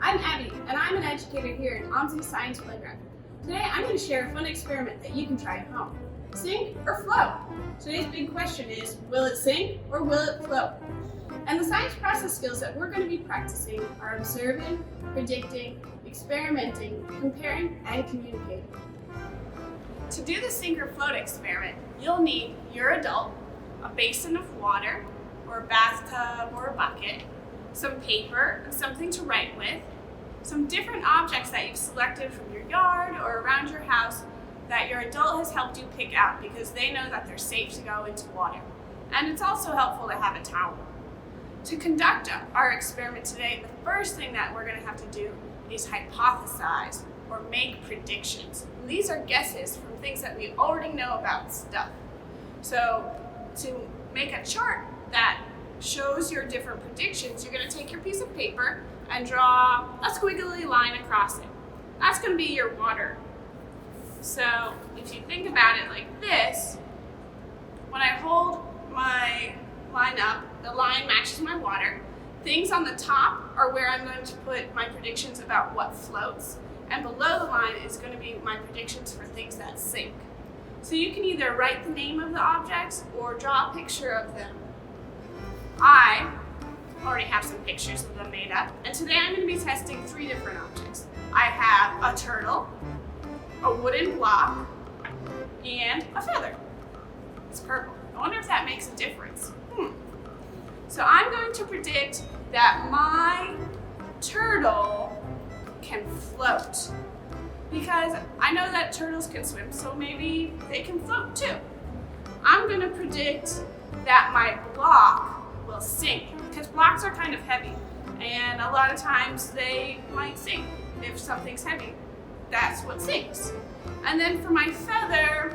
I'm Abby, and I'm an educator here at OMSI Science Playground. Today I'm going to share a fun experiment that you can try at home. Sink or float? Today's big question is, will it sink or will it float? And the science process skills that we're going to be practicing are observing, predicting, experimenting, comparing, and communicating. To do the sink or float experiment, you'll need your adult, a basin of water, or a bathtub or a bucket, some paper and something to write with, some different objects that you've selected from your yard or around your house that your adult has helped you pick out because they know that they're safe to go into water. And it's also helpful to have a towel. To conduct our experiment today, the first thing that we're going to have to do is hypothesize or make predictions. And these are guesses from things that we already know about stuff. So to make a chart that shows your different predictions, you're going to take your piece of paper and draw a squiggly line across it. That's going to be your water. So if you think about it like this, when I hold my line up, the line matches my water. Things on the top are where I'm going to put my predictions about what floats, and below the line is going to be my predictions for things that sink. So you can either write the name of the objects or draw a picture of them. I already have some pictures of them made up, and today I'm going to be testing 3 different objects. I have a turtle, a wooden block, and a feather. It's purple. I wonder if that makes a difference. So I'm going to predict that my turtle can float, because I know that turtles can swim, so maybe they can float too. I'm going to predict that my block will sink, because blocks are kind of heavy, and a lot of times they might sink. If something's heavy, that's what sinks. And then for my feather,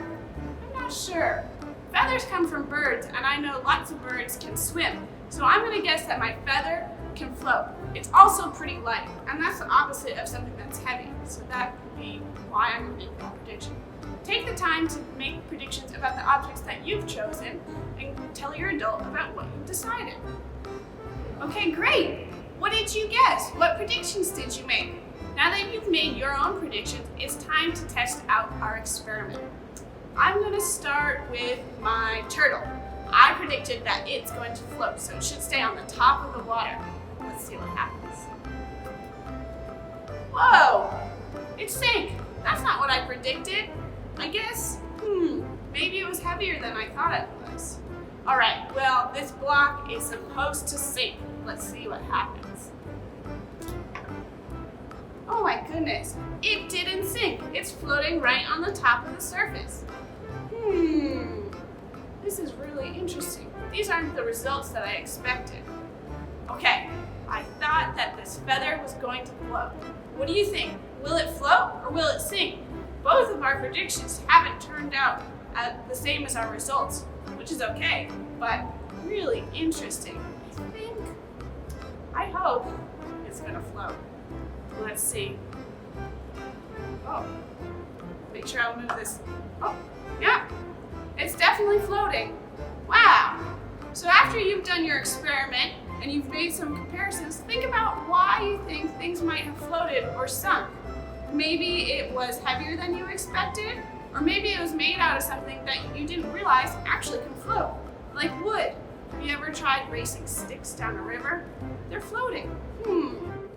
I'm not sure. Feathers come from birds, and I know lots of birds can swim. So I'm going to guess that my feather can float. It's also pretty light, and that's the opposite of something that's heavy. So that would be why I'm going to make that prediction. Take the time to make predictions about the objects that you've chosen and tell your adult about what you've decided. Okay, great. What did you guess? What predictions did you make? Now that you've made your own predictions, it's time to test out our experiment. I'm going to start with my turtle. I predicted that it's going to float, so it should stay on the top of the water. Let's see what happens. Whoa! It sank. That's not what I predicted. I guess, maybe it was heavier than I thought it was. All right, well, this block is supposed to sink. Let's see what happens. Oh my goodness, it didn't sink. It's floating right on the top of the surface. This is really interesting. These aren't the results that I expected. Okay, I thought that this feather was going to float. What do you think? Will it float or will it sink? Both of our predictions haven't turned out the same as our results, which is okay, but really interesting. I hope it's gonna float. Let's see. Oh, make sure I'll move this. Oh, yeah, it's definitely floating. Wow. So after you've done your experiment and you've made some comparisons, think about why you think things might have floated or sunk. Maybe it was heavier than you expected, or maybe it was made out of something that you didn't realize actually can float, like wood. Have you ever tried racing sticks down a river? They're floating.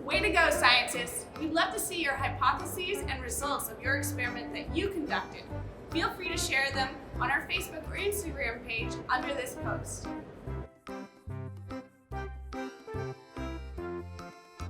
Way to go, scientists! We'd love to see your hypotheses and results of your experiment that you conducted. Feel free to share them on our Facebook or Instagram page under this post.